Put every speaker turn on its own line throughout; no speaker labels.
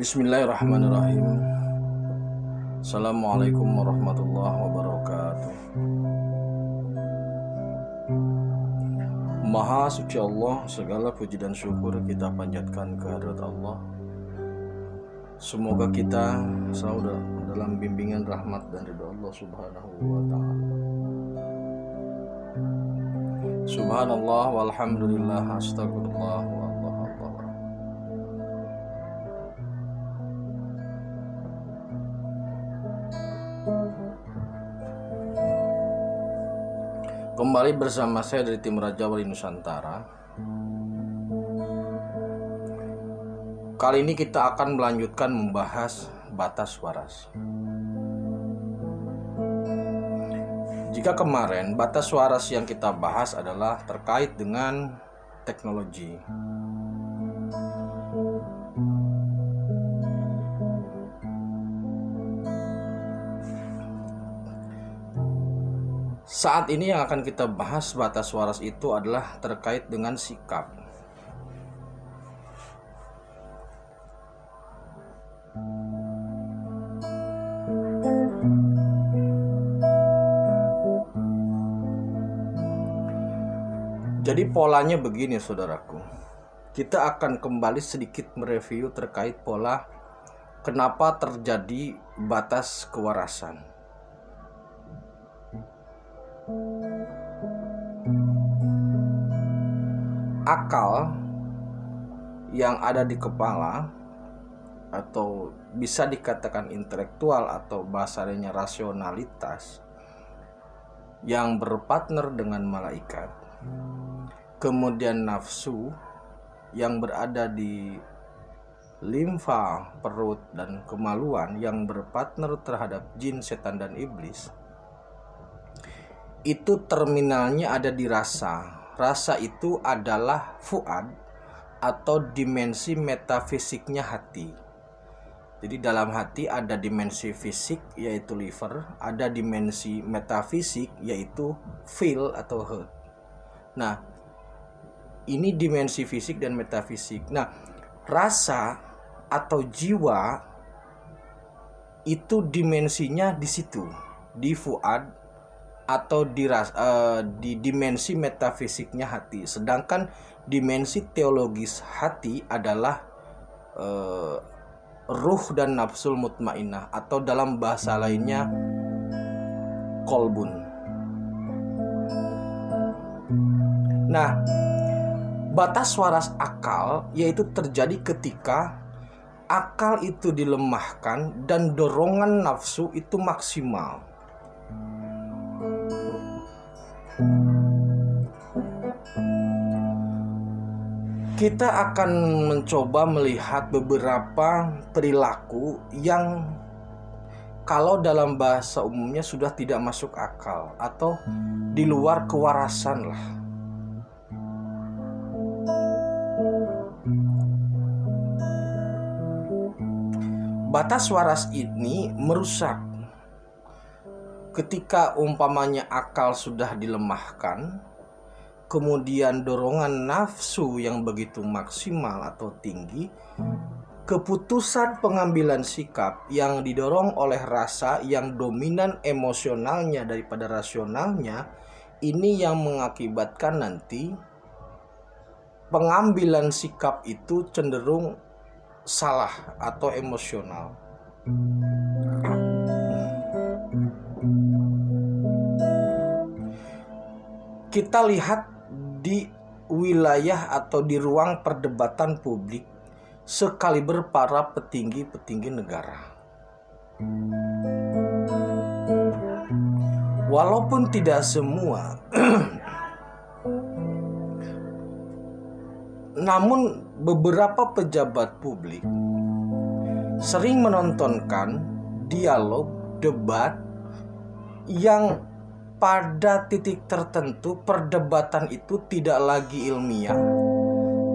Bismillahirrahmanirrahim. Assalamualaikum warahmatullahi wabarakatuh. Maha suci Allah, segala puji dan syukur kita panjatkan kehadirat Allah. Semoga kita selalu dalam bimbingan rahmat dan ridha Allah Subhanahu wa ta'ala. Subhanallah walhamdulillah astagfirullah wa Allah akbar. Kembali bersama saya dari tim Raja Wali Nusantara. Kali ini kita akan melanjutkan membahas batas waras. Jika kemarin batas waras yang kita bahas adalah terkait dengan teknologi. Saat ini yang akan kita bahas batas waras itu adalah terkait dengan sikap. Jadi polanya begini saudaraku. Kita akan kembali sedikit mereview terkait pola kenapa terjadi batas kewarasan. Akal yang ada di kepala atau bisa dikatakan intelektual atau bahasa lainnya rasionalitas yang berpartner dengan malaikat, kemudian nafsu yang berada di limfa perut dan kemaluan yang berpartner terhadap jin, setan dan iblis, itu terminalnya ada di rasa. Rasa itu adalah fuad atau dimensi metafisiknya hati. Jadi dalam hati ada dimensi fisik yaitu liver, ada dimensi metafisik yaitu feel atau heart. Nah, ini dimensi fisik dan metafisik. Nah, rasa atau jiwa itu dimensinya di situ, di fuad atau di dimensi metafisiknya hati. Sedangkan dimensi teologis hati adalah ruh dan nafsul mutmainnah atau dalam bahasa lainnya kolbun. Nah, batas waras akal yaitu terjadi ketika akal itu dilemahkan dan dorongan nafsu itu maksimal. Kita akan mencoba melihat beberapa perilaku yang kalau dalam bahasa umumnya sudah tidak masuk akal atau di luar kewarasan lah. Batas waras ini merusak ketika umpamanya akal sudah dilemahkan, kemudian dorongan nafsu yang begitu maksimal atau tinggi, keputusan pengambilan sikap yang didorong oleh rasa yang dominan emosionalnya daripada rasionalnya, ini yang mengakibatkan nanti pengambilan sikap itu cenderung salah atau emosional. Kita lihat di wilayah atau di ruang perdebatan publik sekaliber para petinggi-petinggi negara. Walaupun tidak semua, namun beberapa pejabat publik sering menontonkan dialog, debat yang pada titik tertentu perdebatan itu tidak lagi ilmiah,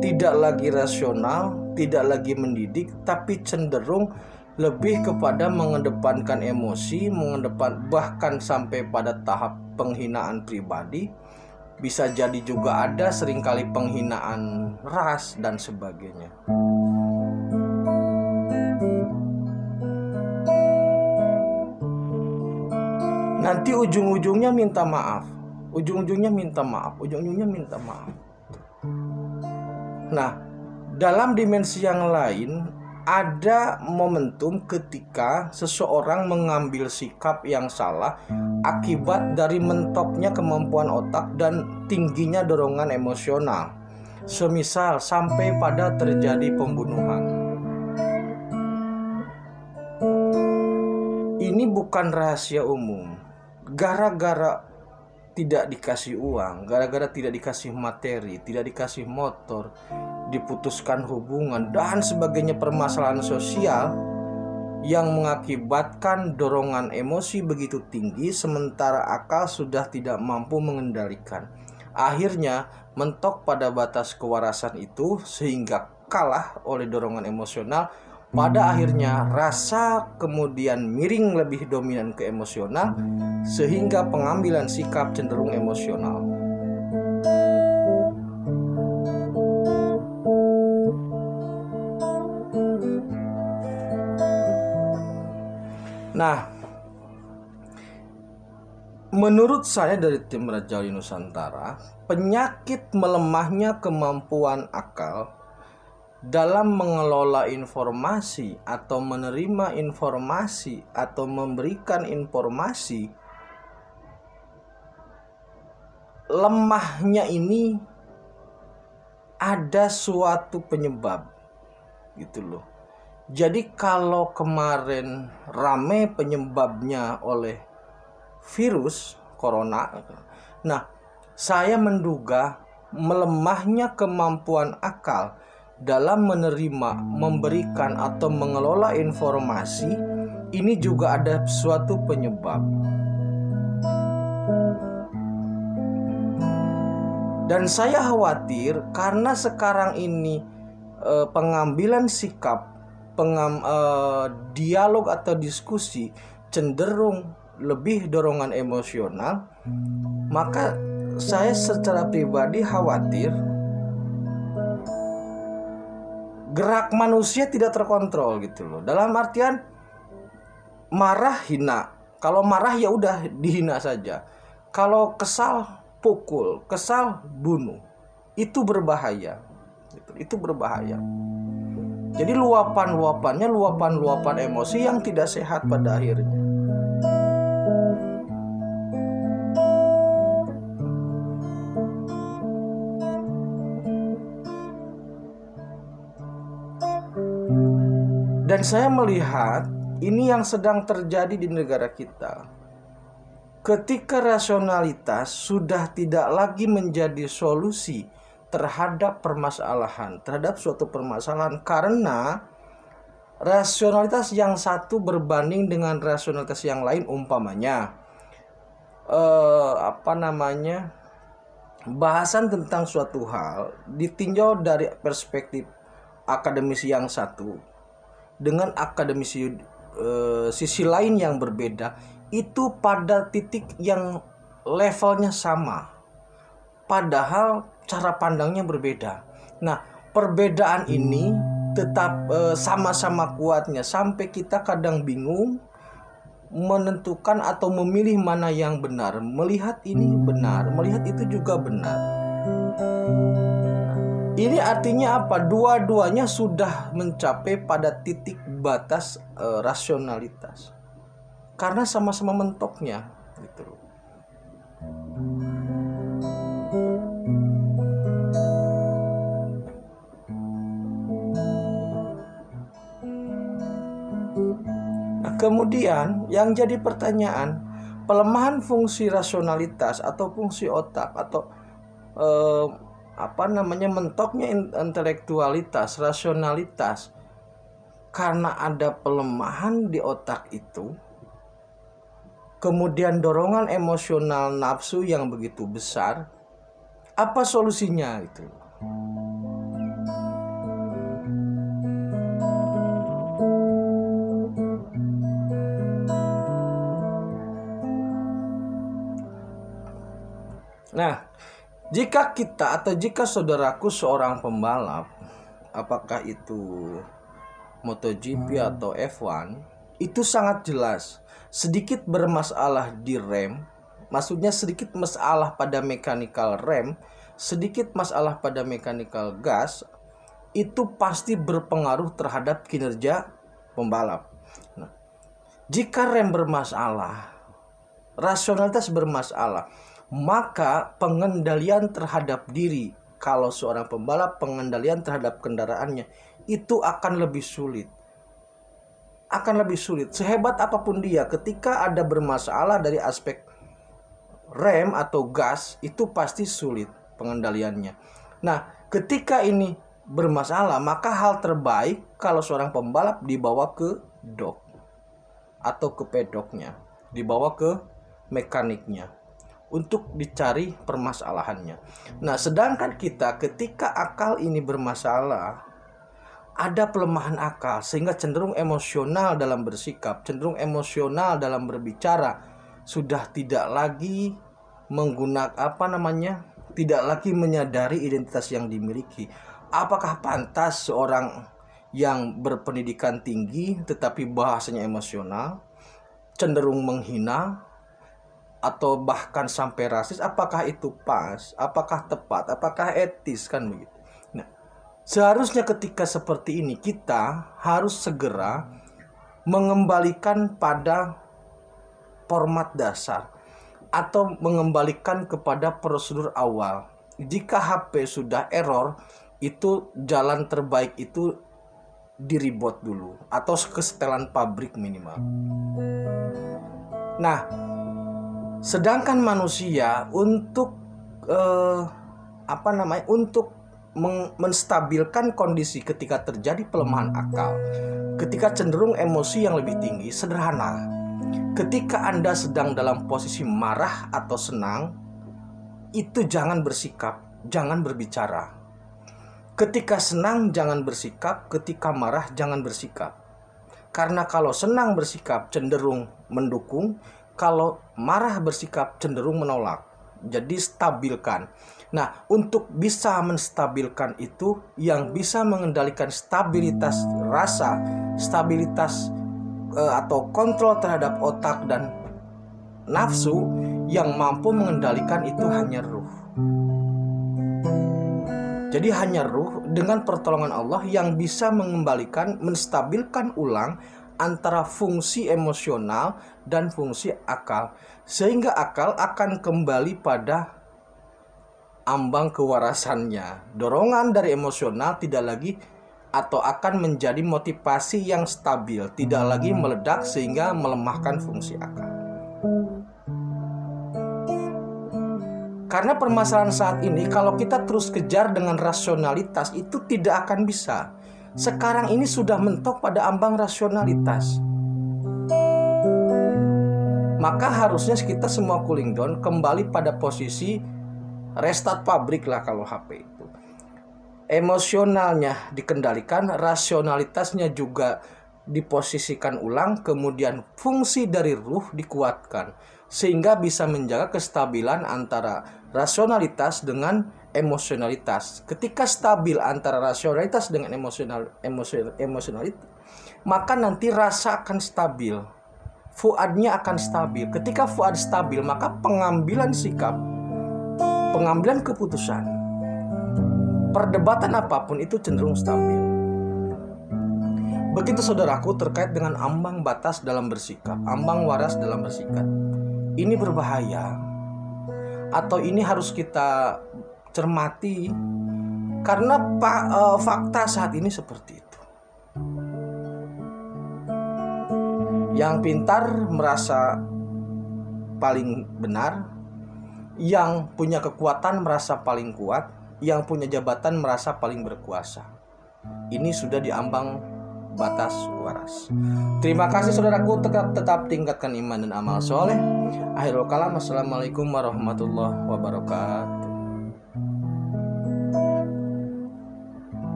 tidak lagi rasional, tidak lagi mendidik, tapi cenderung lebih kepada mengedepankan emosi, bahkan sampai pada tahap penghinaan pribadi, bisa jadi juga ada seringkali penghinaan ras dan sebagainya. Nanti ujung-ujungnya minta maaf, ujung-ujungnya minta maaf, ujung-ujungnya minta maaf. Nah, dalam dimensi yang lain ada momentum ketika seseorang mengambil sikap yang salah akibat dari mentoknya kemampuan otak dan tingginya dorongan emosional. Semisal sampai pada terjadi pembunuhan. Ini bukan rahasia umum. Gara-gara tidak dikasih uang, gara-gara tidak dikasih materi, tidak dikasih motor, diputuskan hubungan dan sebagainya, permasalahan sosial yang mengakibatkan dorongan emosi begitu tinggi sementara akal sudah tidak mampu mengendalikan. Akhirnya mentok pada batas kewarasan itu sehingga kalah oleh dorongan emosional. Pada akhirnya rasa kemudian miring lebih dominan ke emosional sehingga pengambilan sikap cenderung emosional. Nah, menurut saya dari tim Raja Wali Nusantara, penyakit melemahnya kemampuan akal dalam mengelola informasi atau menerima informasi atau memberikan informasi, lemahnya ini ada suatu penyebab gitu loh. Jadi kalau kemarin rame penyebabnya oleh virus corona, nah saya menduga melemahnya kemampuan akal dalam menerima, memberikan atau mengelola informasi ini juga ada suatu penyebab. Dan saya khawatir karena sekarang ini pengambilan sikap, dialog atau diskusi cenderung lebih dorongan emosional, maka saya secara pribadi khawatir gerak manusia tidak terkontrol gitu loh. Dalam artian marah hina. Kalau marah ya udah dihina saja. Kalau kesal pukul, kesal bunuh. Itu berbahaya. Itu berbahaya. Jadi luapan-luapannya luapan emosi yang tidak sehat pada akhirnya. Dan saya melihat ini yang sedang terjadi di negara kita. Ketika rasionalitas sudah tidak lagi menjadi solusi terhadap permasalahan, terhadap suatu permasalahan, karena rasionalitas yang satu berbanding dengan rasionalitas yang lain, umpamanya bahasan tentang suatu hal ditinjau dari perspektif akademisi yang satu dengan akademisi sisi lain yang berbeda, itu pada titik yang levelnya sama, padahal cara pandangnya berbeda. Nah, perbedaan ini tetap sama-sama kuatnya sampai kita kadang bingung menentukan atau memilih mana yang benar. Melihat ini benar, melihat itu juga benar. Ini artinya apa? Dua-duanya sudah mencapai pada titik batas rasionalitas. Karena sama-sama mentoknya gitu. Nah, kemudian yang jadi pertanyaan, pelemahan fungsi rasionalitas atau fungsi otak atau mentoknya intelektualitas, rasionalitas, karena ada pelemahan di otak itu, kemudian dorongan emosional nafsu yang begitu besar, apa solusinya itu? Nah, Jika kita atau jika saudaraku seorang pembalap, apakah itu MotoGP atau F1, itu sangat jelas sedikit bermasalah di rem, maksudnya sedikit masalah pada mechanical rem, sedikit masalah pada mechanical gas, itu pasti berpengaruh terhadap kinerja pembalap. Nah, jika rem bermasalah, rasionalitas bermasalah, maka pengendalian terhadap diri, kalau seorang pembalap pengendalian terhadap kendaraannya itu akan lebih sulit. Akan lebih sulit. Sehebat apapun dia, ketika ada bermasalah dari aspek rem atau gas, itu pasti sulit pengendaliannya. Nah, ketika ini bermasalah, maka hal terbaik kalau seorang pembalap dibawa ke dok atau ke pedoknya, dibawa ke mekaniknya untuk dicari permasalahannya. Nah, sedangkan kita ketika akal ini bermasalah, ada pelemahan akal sehingga cenderung emosional dalam bersikap, cenderung emosional dalam berbicara, sudah tidak lagi menggunakan tidak lagi menyadari identitas yang dimiliki. Apakah pantas seorang yang berpendidikan tinggi tetapi bahasanya emosional, cenderung menghina, atau bahkan sampai rasis? Apakah itu pas? Apakah tepat? Apakah etis? Kan begitu. Nah, seharusnya ketika seperti ini kita harus segera mengembalikan pada format dasar atau mengembalikan kepada prosedur awal. Jika HP sudah error, itu jalan terbaik itu di-reboot dulu atau kesetelan pabrik minimal. Nah, sedangkan manusia untuk untuk menstabilkan kondisi ketika terjadi pelemahan akal, ketika cenderung emosi yang lebih tinggi, sederhana. Ketika Anda sedang dalam posisi marah atau senang, itu jangan bersikap, jangan berbicara. Ketika senang jangan bersikap, ketika marah jangan bersikap. Karena kalau senang bersikap cenderung mendukung, kalau marah bersikap cenderung menolak. Jadi stabilkan. Nah, untuk bisa menstabilkan itu, yang bisa mengendalikan stabilitas rasa, stabilitas atau kontrol terhadap otak dan nafsu, yang mampu mengendalikan itu hanya ruh. Jadi hanya ruh dengan pertolongan Allah yang bisa mengembalikan, menstabilkan ulang antara fungsi emosional dan fungsi akal, sehingga akal akan kembali pada ambang kewarasannya. Dorongan dari emosional tidak lagi atau akan menjadi motivasi yang stabil, tidak lagi meledak sehingga melemahkan fungsi akal. Karena permasalahan saat ini, kalau kita terus kejar dengan rasionalitas, itu tidak akan bisa. Sekarang ini sudah mentok pada ambang rasionalitas. Maka harusnya kita semua cooling down, kembali pada posisi restart pabrik lah kalau HP itu. Emosionalnya dikendalikan, rasionalitasnya juga diposisikan ulang, kemudian fungsi dari ruh dikuatkan, sehingga bisa menjaga kestabilan antara rasionalitas dengan emosionalitas. Ketika stabil antara rasionalitas dengan emosionalitas, maka nanti rasa akan stabil, fuadnya akan stabil. Ketika fuad stabil, maka pengambilan sikap, pengambilan keputusan, perdebatan apapun itu cenderung stabil. Begitu saudaraku terkait dengan ambang batas dalam bersikap, ambang waras dalam bersikap. Ini berbahaya, atau ini harus kita cermati, karena fakta saat ini seperti itu. Yang pintar merasa paling benar, yang punya kekuatan merasa paling kuat, yang punya jabatan merasa paling berkuasa. Ini sudah diambang batas waras. Terima kasih saudaraku, tetap tingkatkan iman dan amal soleh. Akhirul kalam, assalamualaikum warahmatullahi wabarakatuh.